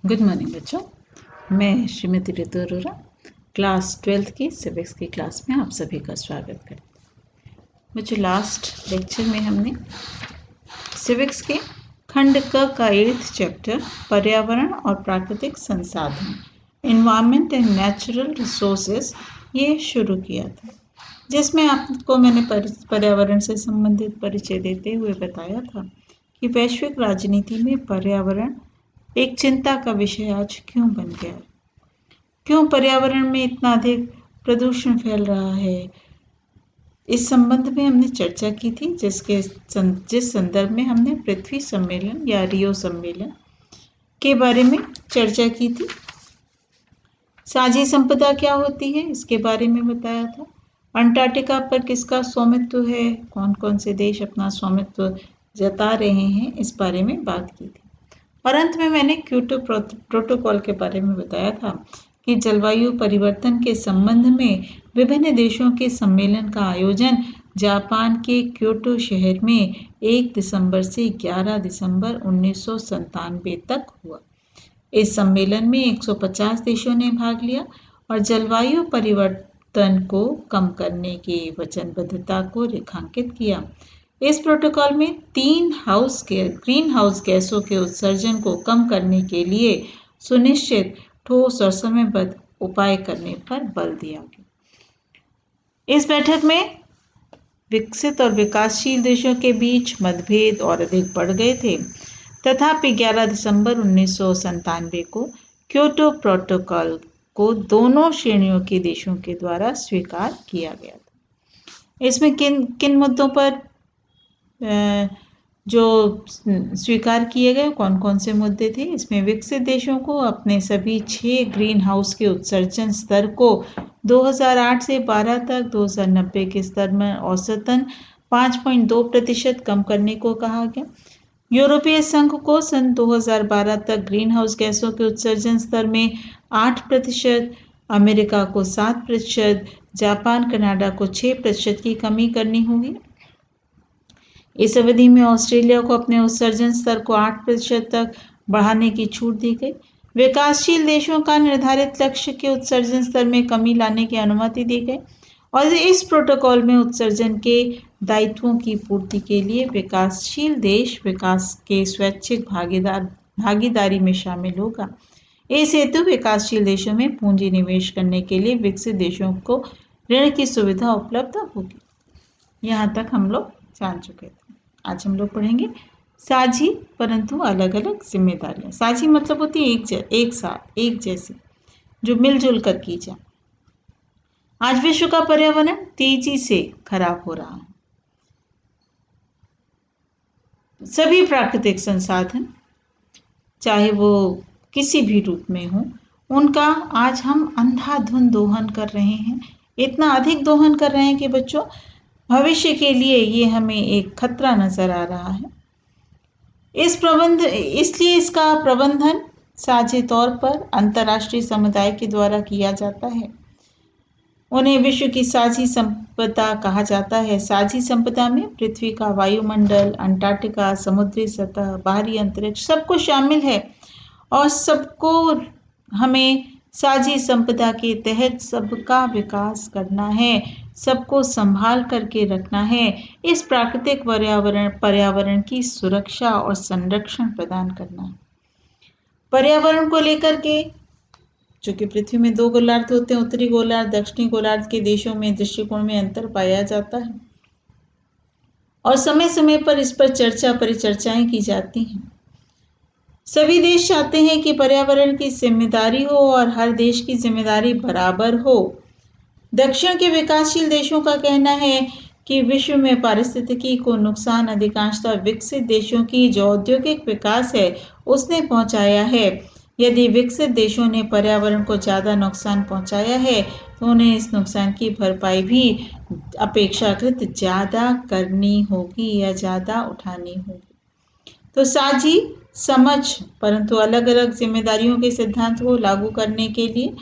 Good morning बच्चों। मैं श्रीमती ऋतु Arora class 12th की सिविक्स की क्लास में आप सभी का स्वागत करती हूँ। बच्चों, लास्ट लेक्चर में हमने सिविक्स के खंड क का 8th चैप्टर पर्यावरण और प्राकृतिक संसाधन एनवायरनमेंट एंड नेचुरल रिसोर्सेज ये शुरू किया था, जिसमें आपको मैंने पर्यावरण से संबंधित परिचय देते हुए बताया था कि वैश्विक राजनीति में पर्यावरण एक चिंता का विषय आज क्यों बन गया है, क्यों पर्यावरण में इतना अधिक प्रदूषण फैल रहा है। इस संबंध में हमने चर्चा की थी, जिस संदर्भ में हमने पृथ्वी सम्मेलन या रियो सम्मेलन के बारे में चर्चा की थी। साझी संपदा क्या होती है इसके बारे में बताया था। अंटार्कटिका पर किसका स्वामित्व है, कौन कौन से देश अपना स्वामित्व जता रहे हैं, इस बारे में बात की थी। और अंत में मैंने क्योटो प्रोटोकॉल के बारे में बताया था कि जलवायु परिवर्तन के संबंध में विभिन्न देशों के सम्मेलन का आयोजन जापान के क्योटो शहर में 1 दिसंबर से 11 दिसंबर 1997 तक हुआ। इस सम्मेलन में 150 देशों ने भाग लिया और जलवायु परिवर्तन को कम करने की वचनबद्धता को रेखांकित किया। इस प्रोटोकॉल में ग्रीन हाउस गैसों के उत्सर्जन को कम करने के लिए सुनिश्चित ठोस और समयबद्ध उपाय करने पर बल दिया गया। इस बैठक में विकसित और विकासशील देशों के बीच मतभेद और अधिक बढ़ गए थे। तथापि 11 दिसंबर 1997 को क्योटो प्रोटोकॉल को दोनों श्रेणियों के देशों के द्वारा स्वीकार किया गया था। इसमें किन किन मुद्दों पर जो स्वीकार किए गए, कौन कौन से मुद्दे थे। इसमें विकसित देशों को अपने सभी 6 ग्रीन हाउस के उत्सर्जन स्तर को 2008 से 12 तक 2090 के स्तर में औसतन 5.2% कम करने को कहा गया। यूरोपीय संघ को सन 2012 तक ग्रीन हाउस गैसों के उत्सर्जन स्तर में 8%, अमेरिका को 7%, जापान कनाडा को 6% की कमी करनी होगी। इस अवधि में ऑस्ट्रेलिया को अपने उत्सर्जन स्तर को 8% तक बढ़ाने की छूट दी गई। विकासशील देशों का निर्धारित लक्ष्य के उत्सर्जन स्तर में कमी लाने की अनुमति दी गई और इस प्रोटोकॉल में उत्सर्जन के दायित्वों की पूर्ति के लिए विकासशील देश विकास के स्वैच्छिक भागीदारी में शामिल होगा। इस हेतु विकासशील देशों में पूंजी निवेश करने के लिए विकसित देशों को ऋण की सुविधा उपलब्ध होगी। यहाँ तक हम लोग जान चुके थे। आज हम लोग पढ़ेंगे साझी परंतु अलग अलग जिम्मेदारियां। साझी मतलब होती है एक साथ एक जैसी, जो मिलजुल कर की जाए। आज विश्व का पर्यावरण तेजी से खराब हो रहा है। सभी प्राकृतिक संसाधन, चाहे वो किसी भी रूप में हो, उनका आज हम अंधाधुंध दोहन कर रहे हैं। इतना अधिक दोहन कर रहे हैं कि बच्चों, भविष्य के लिए ये हमें एक खतरा नजर आ रहा है। इसलिए इसका प्रबंधन साझे तौर पर अंतर्राष्ट्रीय समुदाय के द्वारा किया जाता है। उन्हें विश्व की साझी संपदा कहा जाता है। साझी संपदा में पृथ्वी का वायुमंडल, अंटार्कटिका, समुद्री सतह, बाहरी अंतरिक्ष सब कुछ शामिल है और सबको हमें साझी संपदा के तहत सबका विकास करना है, सबको संभाल करके रखना है। इस प्राकृतिक पर्यावरण की सुरक्षा और संरक्षण प्रदान करना है। पर्यावरण को लेकर के, चूंकि पृथ्वी में 2 गोलार्ध होते हैं, उत्तरी गोलार्ध दक्षिणी गोलार्ध के देशों में दृष्टिकोण में अंतर पाया जाता है और समय समय पर इस पर परिचर्चाएं की जाती हैं। सभी देश चाहते हैं कि पर्यावरण की जिम्मेदारी हो और हर देश की जिम्मेदारी बराबर हो। दक्षिण के विकासशील देशों का कहना है कि विश्व में पारिस्थितिकी को नुकसान अधिकांशतः विकसित देशों की जो औद्योगिक विकास है उसने पहुंचाया है। यदि विकसित देशों ने पर्यावरण को ज़्यादा नुकसान पहुंचाया है तो उन्हें इस नुकसान की भरपाई भी अपेक्षाकृत ज़्यादा करनी होगी या ज़्यादा उठानी होगी। तो साझी समझ परंतु अलग अलग जिम्मेदारियों के सिद्धांत को लागू करने के लिए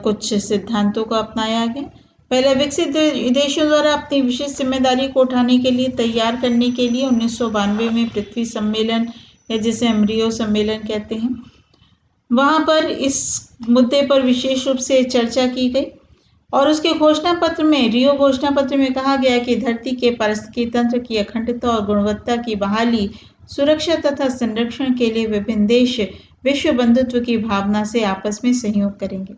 कुछ सिद्धांतों को अपनाया गया। पहले विकसित देशों द्वारा अपनी विशेष जिम्मेदारी को उठाने के लिए तैयार करने के लिए 1992 में पृथ्वी सम्मेलन या जिसे हम रियो सम्मेलन कहते हैं, वहां पर इस मुद्दे पर विशेष रूप से चर्चा की गई और उसके घोषणा पत्र में, रियो घोषणा पत्र में कहा गया कि धरती के पारिस्थितिकी तंत्र की अखंडता और गुणवत्ता की बहाली, सुरक्षा तथा संरक्षण के लिए विभिन्न देश विश्व बंधुत्व की भावना से आपस में सहयोग करेंगे।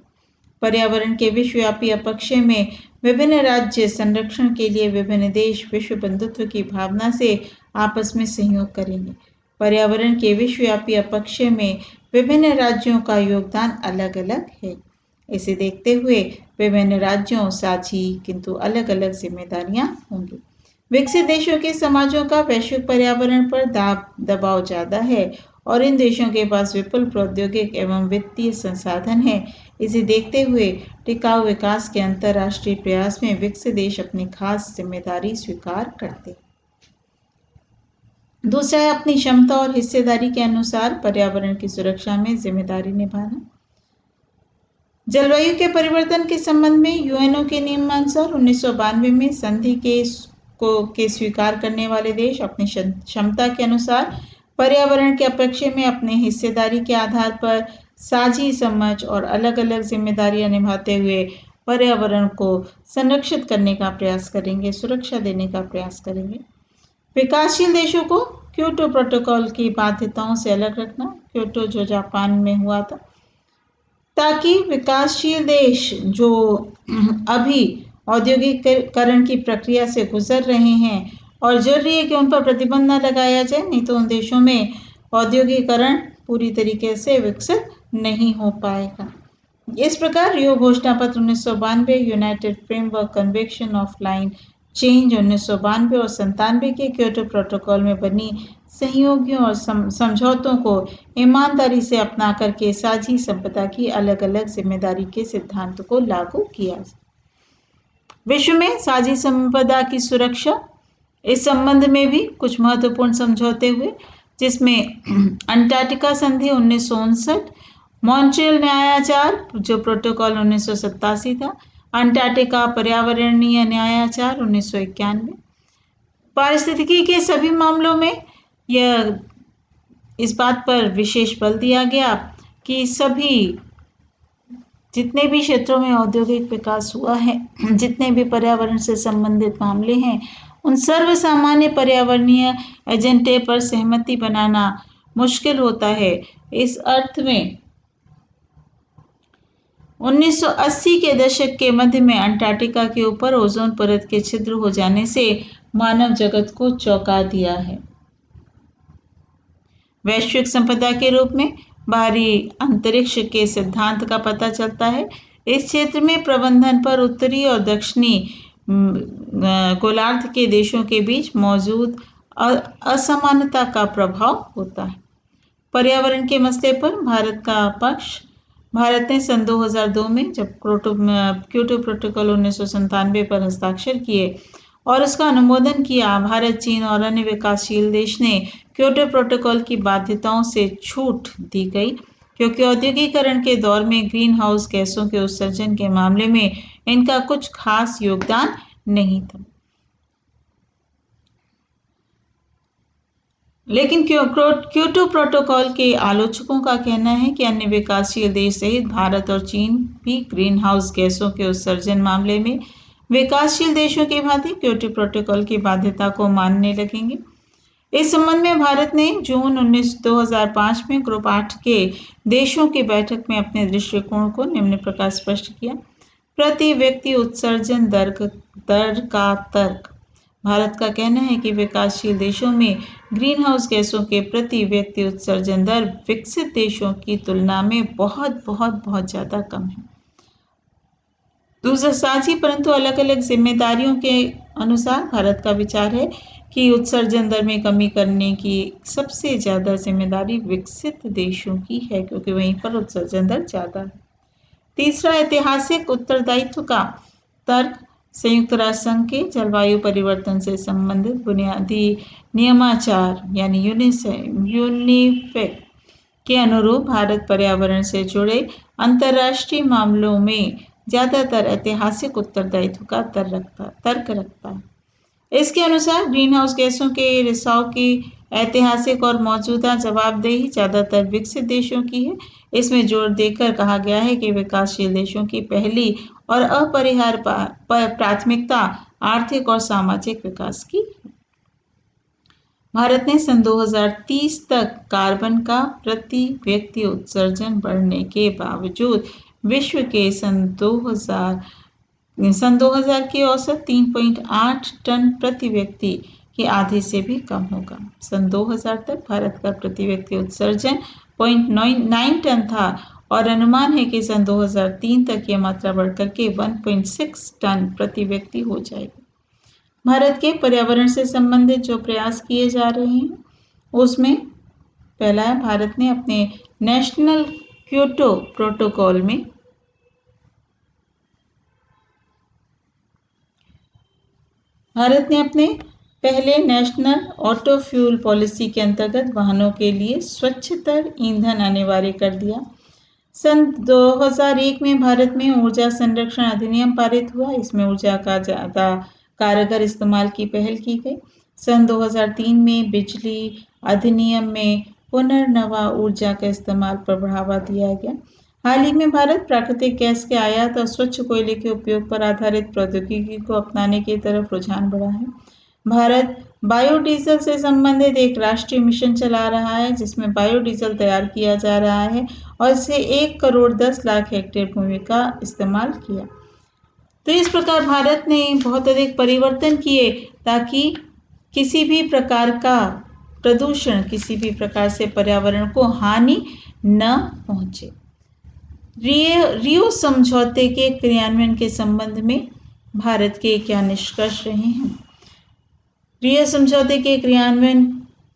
पर्यावरण के विश्वव्यापी अपक्षय में विभिन्न राज्य संरक्षण के लिए विभिन्न देश विश्व बंधुत्व की भावना से आपस में सहयोग करेंगे। पर्यावरण के विश्वव्यापी अपक्षय में विभिन्न राज्यों का योगदान अलग अलग है। इसे देखते हुए विभिन्न राज्यों साझी किंतु अलग अलग जिम्मेदारियां होंगी। विकसित देशों के समाजों का वैश्विक पर्यावरण पर दबाव ज्यादा है और इन देशों के पास विपुल प्रौद्योगिक एवं वित्तीय संसाधन है। इसे देखते हुए टिकाऊ विकास के अंतर्राष्ट्रीय प्रयास में विकसित देश अपनी खास जिम्मेदारी स्वीकार करते हैं। दूसरा है अपनी क्षमता और हिस्सेदारी के अनुसार पर्यावरण की सुरक्षा में जिम्मेदारी निभाना। जलवायु के परिवर्तन के संबंध में यूएनओ के नियमानुसार 1992 में संधि के स्वीकार करने वाले देश अपनी क्षमता के अनुसार पर्यावरण के अपक्षय में अपने हिस्सेदारी के आधार पर साझी समझ और अलग अलग जिम्मेदारियां निभाते हुए पर्यावरण को संरक्षित करने का प्रयास करेंगे, सुरक्षा देने का प्रयास करेंगे। विकासशील देशों को क्योटो प्रोटोकॉल की बाध्यताओं से अलग रखना, क्योटो जो जापान में हुआ था, ताकि विकासशील देश जो अभी औद्योगिकरण की प्रक्रिया से गुजर रहे हैं और जरूरी है कि उन पर प्रतिबंध न लगाया जाए, नहीं तो उन देशों में औद्योगिकरण पूरी तरीके से विकसित नहीं हो पाएगा। इस प्रकार रियो घोषणा पत्र 1992, United framework convention of line change 1992 और 97 के क्योटो प्रोटोकॉल में बनी सहयोगियों और समझौतों को ईमानदारी से अपना करके साझी संपदा की अलग अलग जिम्मेदारी के सिद्धांत को लागू किया। विश्व में साझी संपदा की सुरक्षा, इस संबंध में भी कुछ महत्वपूर्ण समझौते हुए, जिसमें अंटार्कटिका संधि 1959, मॉन्ट्रियल न्यायाचार जो प्रोटोकॉल 1987 था, अंटार्कटिका पर्यावरणीय न्यायाचार 1991। पारिस्थितिकी के सभी मामलों में यह इस बात पर विशेष बल दिया गया कि सभी जितने भी क्षेत्रों में औद्योगिक विकास हुआ है, जितने भी पर्यावरण से संबंधित मामले हैं, उन सर्वसामान्य पर्यावरणीय एजेंडे पर सहमति बनाना मुश्किल होता है। इस अर्थ में 1980 के दशक के मध्य में अंटार्कटिका के ऊपर ओजोन परत के छिद्र हो जाने से मानव जगत को चौंका दिया है। वैश्विक संपदा के रूप में बाहरी अंतरिक्ष के सिद्धांत का पता चलता है। इस क्षेत्र में प्रबंधन पर उत्तरी और दक्षिणी गोलार्ध के देशों के बीच मौजूद असमानता का प्रभाव होता है। पर्यावरण के मसले पर भारत का पक्ष, भारत ने सन 2002 में जब क्योटो प्रोटोकॉल 1997 पर हस्ताक्षर किए और उसका अनुमोदन किया, भारत, चीन और अन्य विकासशील देश ने क्योटो प्रोटोकॉल की बाध्यताओं से छूट दी गई, क्योंकि औद्योगिकरण के दौर में ग्रीन हाउस गैसों के उत्सर्जन के मामले में इनका कुछ खास योगदान नहीं था। लेकिन क्योटो प्रोटोकॉल के आलोचकों का कहना है कि अन्य विकासशील देश सहित भारत और चीन भी ग्रीन हाउस गैसों के उत्सर्जन मामले में विकासशील देशों की भांति क्योटो प्रोटोकॉल की बाध्यता को मानने लगेंगे। इस संबंध में भारत ने जून 2005 में ग्रुप 8 के देशों की बैठक में अपने दृष्टिकोण को निम्न प्रकार स्पष्ट किया। प्रति व्यक्ति उत्सर्जन दर का तर्क। भारत का कहना है कि विकासशील देशों में ग्रीन हाउस गैसों के प्रति व्यक्ति उत्सर्जन दर विकसित देशों की तुलना में बहुत ज्यादा कम है। दूसरा, साझी परंतु अलग अलग जिम्मेदारियों के अनुसार भारत का विचार है कि उत्सर्जन दर में कमी करने की सबसे ज्यादा जिम्मेदारी विकसित देशों की है, क्योंकि वहीं पर उत्सर्जन दर ज्यादा है। तीसरा, ऐतिहासिक उत्तरदायित्व का तर्क। संयुक्त राष्ट्र संघ के जलवायु परिवर्तन से संबंधित बुनियादी नियमाचार यानी यूनिफेक के अनुरूप भारत पर्यावरण से जुड़े अंतर्राष्ट्रीय मामलों में ज्यादातर ऐतिहासिक उत्तरदायित्व का तर्क रखता है। इसके अनुसार ग्रीन हाउस गैसों के रिसाव की ऐतिहासिक और मौजूदा जवाबदेही ज़्यादातर विकसित देशों की है। इसमें जोर देकर कहा गया है कि विकासशील देशों की पहली और अपरिहार्य प्राथमिकता आर्थिक और सामाजिक विकास की है। भारत ने सन 2030 तक कार्बन का प्रति व्यक्ति उत्सर्जन बढ़ने के बावजूद विश्व के सन 2000 की औसत 3.8 टन प्रति व्यक्ति की आधे से भी कम होगा। सन 2000 तक भारत का प्रति व्यक्ति उत्सर्जन 0.9 टन था और अनुमान है कि सन 2003 तक यह मात्रा बढ़कर के 1.6 टन प्रति व्यक्ति हो जाएगी। भारत के पर्यावरण से संबंधित जो प्रयास किए जा रहे हैं उसमें पहला है, भारत ने अपने नेशनल क्योटो प्रोटोकॉल में पहले नेशनल ऑटो फ्यूल पॉलिसी के अंतर्गत वाहनों के लिए स्वच्छतर ईंधन अनिवार्य कर दिया। सन 2001 में भारत में ऊर्जा संरक्षण अधिनियम पारित हुआ। इसमें ऊर्जा का ज़्यादा कारगर इस्तेमाल की पहल की गई। सन 2003 में बिजली अधिनियम में पुनर्नवा ऊर्जा का इस्तेमाल पर बढ़ावा दिया गया। हाल ही में भारत प्राकृतिक गैस के आयात और स्वच्छ कोयले के उपयोग पर आधारित प्रौद्योगिकी को अपनाने की तरफ रुझान बढ़ा है। भारत बायोडीजल से संबंधित एक राष्ट्रीय मिशन चला रहा है जिसमें बायोडीजल तैयार किया जा रहा है और इसे 1 करोड़ 10 लाख हेक्टेयर भूमि का इस्तेमाल किया। तो इस प्रकार भारत ने बहुत अधिक परिवर्तन किए ताकि किसी भी प्रकार का प्रदूषण, किसी भी प्रकार से पर्यावरण को हानि न पहुंचे। रियो समझौते के क्रियान्वयन के संबंध में भारत के क्या निष्कर्ष रहे हैं? रियो समझौते के क्रियान्वयन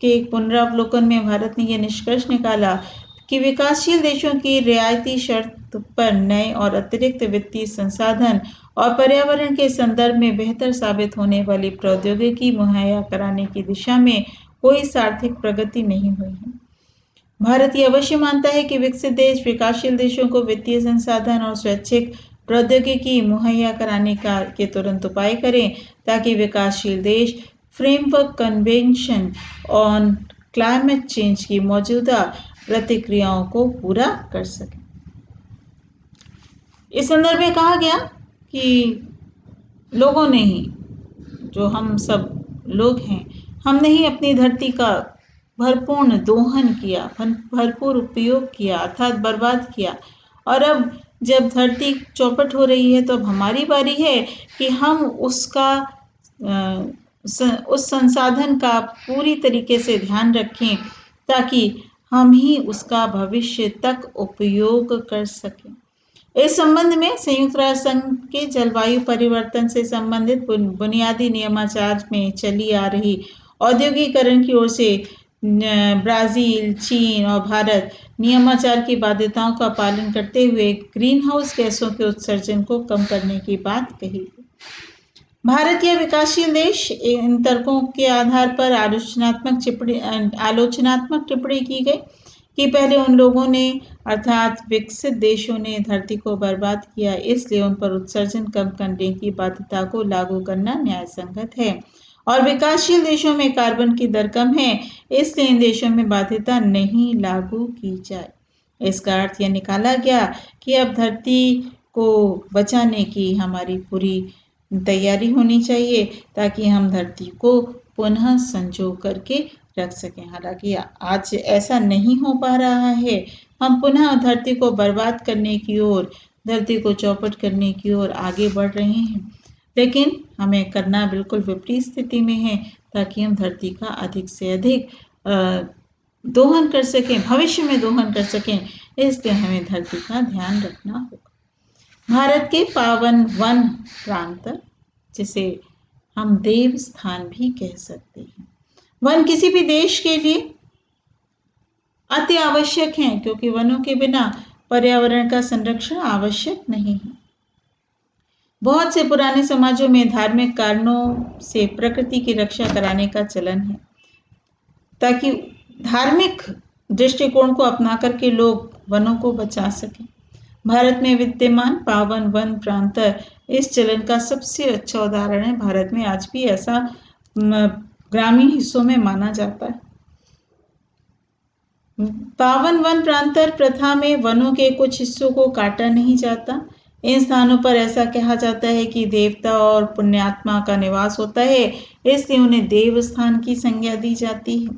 के एक पुनरावलोकन में भारत ने यह निष्कर्ष निकाला कि विकासशील देशों की रियायती शर्त पर नए और अतिरिक्त वित्तीय संसाधन और पर्यावरण के संदर्भ में बेहतर साबित होने वाली प्रौद्योगिकी मुहैया कराने की दिशा में कोई सार्थक प्रगति नहीं हुई है। भारत ये अवश्य मानता है कि विकसित देश विकासशील देशों को वित्तीय संसाधन और स्वैच्छिक प्रौद्योगिकी मुहैया कराने के तुरंत उपाय करें ताकि विकासशील देश framework convention on climate change की मौजूदा प्रतिक्रियाओं को पूरा कर सकें। इस संदर्भ में कहा गया कि लोगों ने ही, जो हम सब लोग हैं, हमने ही अपनी धरती का भरपूर्ण दोहन किया, भरपूर उपयोग किया, अर्थात बर्बाद किया। और अब जब धरती चौपट हो रही है तो अब हमारी बारी है कि हम उस संसाधन का पूरी तरीके से ध्यान रखें ताकि हम ही उसका भविष्य तक उपयोग कर सकें। इस संबंध में संयुक्त राष्ट्र संघ के जलवायु परिवर्तन से संबंधित बुनियादी नियमाचार में चली आ रही औद्योगिकरण की ओर से ब्राजील, चीन और भारत नियमाचार की बाध्यताओं का पालन करते हुए ग्रीन हाउस गैसों के उत्सर्जन को कम करने की बात कही। भारत या विकासशील देश इन तर्कों के आधार पर आलोचनात्मक टिप्पणी की गई कि पहले उन लोगों ने अर्थात विकसित देशों ने धरती को बर्बाद किया, इसलिए उन पर उत्सर्जन कम करने की बाध्यता को लागू करना न्यायसंगत है और विकासशील देशों में कार्बन की दर कम है, इसलिए इन देशों में बाध्यता नहीं लागू की जाए। इसका अर्थ यह निकाला गया कि अब धरती को बचाने की हमारी पूरी तैयारी होनी चाहिए ताकि हम धरती को पुनः संजो करके रख सकें। हालांकि आज ऐसा नहीं हो पा रहा है। हम पुनः धरती को बर्बाद करने की ओर, धरती को चौपट करने की ओर आगे बढ़ रहे हैं, लेकिन हमें करना बिल्कुल विपरीत स्थिति में है ताकि हम धरती का अधिक से अधिक दोहन कर सकें, भविष्य में दोहन कर सकें। इसलिए हमें धरती का ध्यान रखना होगा। भारत के पावन वन प्रांत, जिसे हम देव स्थान भी कह सकते हैं, वन किसी भी देश के लिए अति आवश्यक हैं क्योंकि वनों के बिना पर्यावरण का संरक्षण आवश्यक नहीं है। बहुत से पुराने समाजों में धार्मिक कारणों से प्रकृति की रक्षा कराने का चलन है ताकि धार्मिक दृष्टिकोण को अपना करके लोग वनों को बचा सकें। भारत में विद्यमान पावन वन प्रांत इस चलन का सबसे अच्छा उदाहरण है। भारत में आज भी ऐसा ग्रामीण हिस्सों में माना जाता है। पावन वन प्रांतर प्रथा में वनों के कुछ हिस्सों को काटा नहीं जाता। इन स्थानों पर ऐसा कहा जाता है कि देवता और पुण्यात्मा का निवास होता है, इसलिए उन्हें देवस्थान की संज्ञा दी जाती है।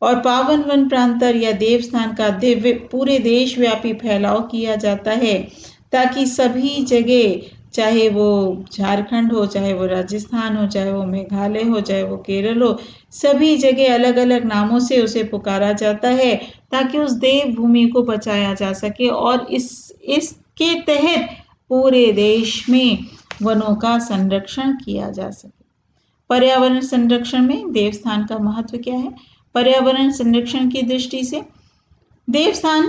और पावन वन प्रांतर या देवस्थान का दिव्य पूरे देशव्यापी फैलाव किया जाता है, ताकि सभी जगह, चाहे वो झारखंड हो, चाहे वो राजस्थान हो, चाहे वो मेघालय हो, चाहे वो केरल हो, सभी जगह अलग अलग नामों से उसे पुकारा जाता है, ताकि उस देव भूमि को बचाया जा सके और इसके तहत पूरे देश में वनों का संरक्षण किया जा सके। पर्यावरण संरक्षण में देवस्थान का महत्व क्या है? पर्यावरण संरक्षण की दृष्टि से देवस्थान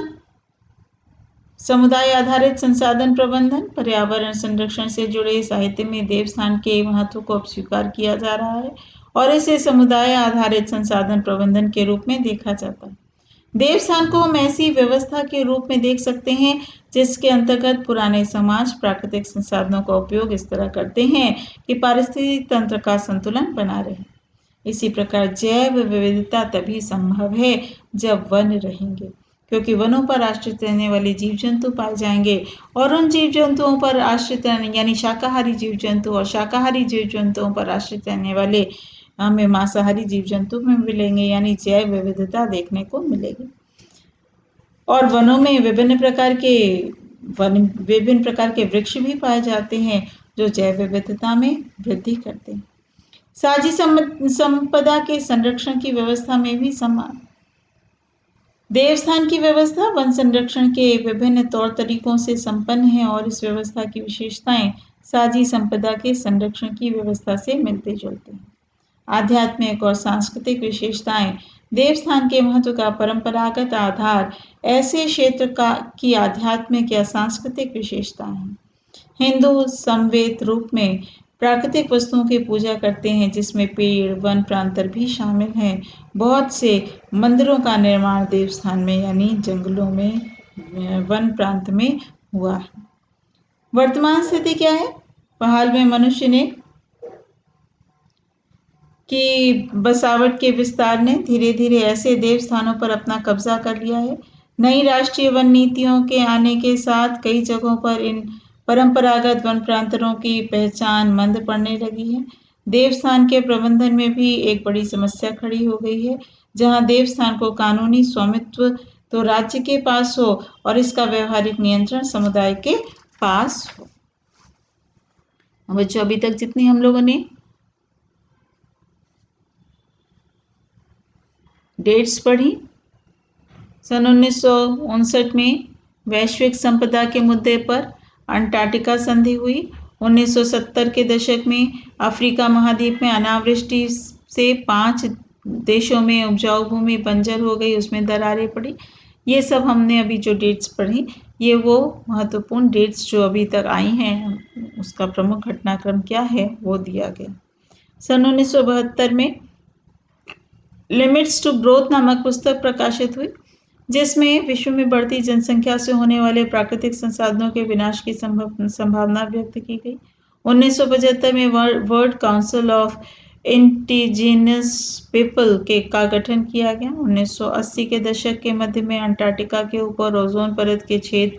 समुदाय आधारित संसाधन प्रबंधन, पर्यावरण संरक्षण से जुड़े साहित्य में देवस्थान के महत्व को अब स्वीकार किया जा रहा है और इसे समुदाय आधारित संसाधन प्रबंधन के रूप में देखा जाता है। देवस्थान को हम ऐसी व्यवस्था के रूप में देख सकते हैं जिसके अंतर्गत पुराने समाज प्राकृतिक संसाधनों का उपयोग इस तरह करते हैं कि पारिस्थितिक तंत्र का संतुलन बना रहे। इसी प्रकार जैव विविधता तभी संभव है जब वन रहेंगे, क्योंकि वनों पर आश्रित रहने वाले जीव जंतु पाए जाएंगे और उन जीव जंतुओं पर आश्रित यानी शाकाहारी जीव जंतु और शाकाहारी जीव जंतुओं पर आश्रित रहने वाले हमें मांसाहारी जीव जंतु में मिलेंगे, यानी जैव विविधता देखने को मिलेगी। और वनों में विभिन्न प्रकार के वृक्ष भी पाए जाते हैं जो जैव विविधता में वृद्धि करते हैं। साझी संपदा के संरक्षण की व्यवस्था में भी समान। देवस्थान की व्यवस्था वन संरक्षण के विभिन्न तौर तरीकों से संपन्न है और इस व्यवस्था की विशेषताएं साझी संपदा के संरक्षण की व्यवस्था से मिलते जुलते हैं। आध्यात्मिक और सांस्कृतिक विशेषताएं देवस्थान के महत्व का परंपरागत आधार ऐसे क्षेत्र की आध्यात्मिक या सांस्कृतिक विशेषताएं हैं। हिंदू समवेत रूप में प्राकृतिक वस्तुओं की पूजा करते हैं, जिसमें पेड़, वन प्रांतर भी शामिल हैं। बहुत से मंदिरों का निर्माण देवस्थान में यानी जंगलों में, वन प्रांत में हुआ है। वर्तमान स्थिति क्या है? हाल में मनुष्य ने की बसावट के विस्तार ने धीरे धीरे ऐसे देवस्थानों पर अपना कब्जा कर लिया है। नई राष्ट्रीय वन नीतियों के आने के साथ कई जगहों पर इन परंपरागत वन प्रांतरों की पहचान मंद पड़ने लगी है। देवस्थान के प्रबंधन में भी एक बड़ी समस्या खड़ी हो गई है, जहां देवस्थान को कानूनी स्वामित्व तो राज्य के पास हो और इसका व्यवहारिक नियंत्रण समुदाय के पास हो। बच्चों, अभी तक जितनी हम लोगों ने डेट्स पढ़ी, सन 1959 में वैश्विक संपदा के मुद्दे पर अंटार्कटिका संधि हुई। 1970 के दशक में अफ्रीका महाद्वीप में अनावृष्टि से 5 देशों में उपजाऊ भूमि बंजर हो गई, उसमें दरारें पड़ी। ये सब हमने अभी जो डेट्स पढ़ी, ये वो महत्वपूर्ण डेट्स जो अभी तक आई हैं, उसका प्रमुख घटनाक्रम क्या है वो दिया गया। सन 1972 में लिमिट्स टू ग्रोथ नामक पुस्तक प्रकाशित हुई, जिसमें विश्व में बढ़ती जनसंख्या से होने वाले प्राकृतिक संसाधनों के विनाश की संभावना व्यक्त की गई। 1975 में world council of indigenous people का गठन किया गया। 1980 के दशक के मध्य में अंटार्कटिका के ऊपर ओजोन परत के छेद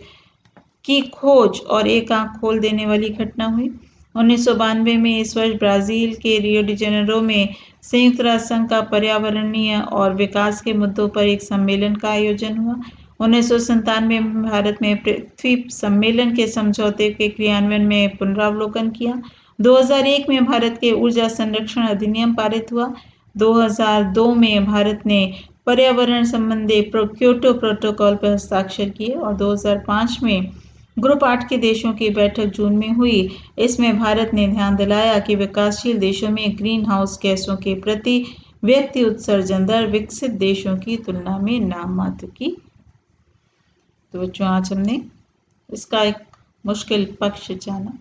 की खोज और एक आंख खोल देने वाली घटना हुई। 1992 में इस वर्ष ब्राजील के रियो डी जेनेरो में संयुक्त राष्ट्र संघ का पर्यावरणीय और विकास के मुद्दों पर एक सम्मेलन का आयोजन हुआ। 1997 में भारत में पृथ्वी सम्मेलन के समझौते के क्रियान्वयन में पुनरावलोकन किया। 2001 में भारत के ऊर्जा संरक्षण अधिनियम पारित हुआ। 2002 में भारत ने पर्यावरण संबंधी क्योटो प्रोटोकॉल पर हस्ताक्षर किए और 2005 में ग्रुप 8 के देशों की बैठक जून में हुई। इसमें भारत ने ध्यान दिलाया कि विकासशील देशों में ग्रीन हाउस गैसों के प्रति व्यक्ति उत्सर्जन दर विकसित देशों की तुलना में नाम मात्र की। तो बच्चों, आज हमने इसका एक मुश्किल पक्ष जाना।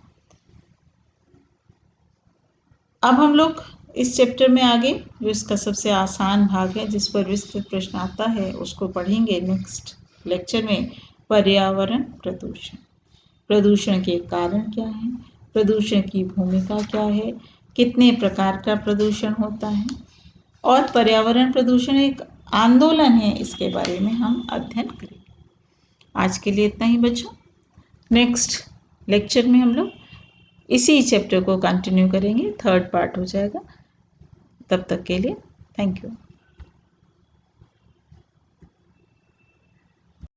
अब हम लोग इस चैप्टर में आगे जो इसका सबसे आसान भाग है, जिस पर विस्तृत प्रश्न आता है, उसको पढ़ेंगे नेक्स्ट लेक्चर में। पर्यावरण प्रदूषण, प्रदूषण के कारण क्या है, प्रदूषण की भूमिका क्या है, कितने प्रकार का प्रदूषण होता है, और पर्यावरण प्रदूषण एक आंदोलन है, इसके बारे में हम अध्ययन करेंगे। आज के लिए इतना ही बच्चों। नेक्स्ट लेक्चर में हम लोग इसी चैप्टर को कंटिन्यू करेंगे, 3rd पार्ट हो जाएगा। तब तक के लिए थैंक यू।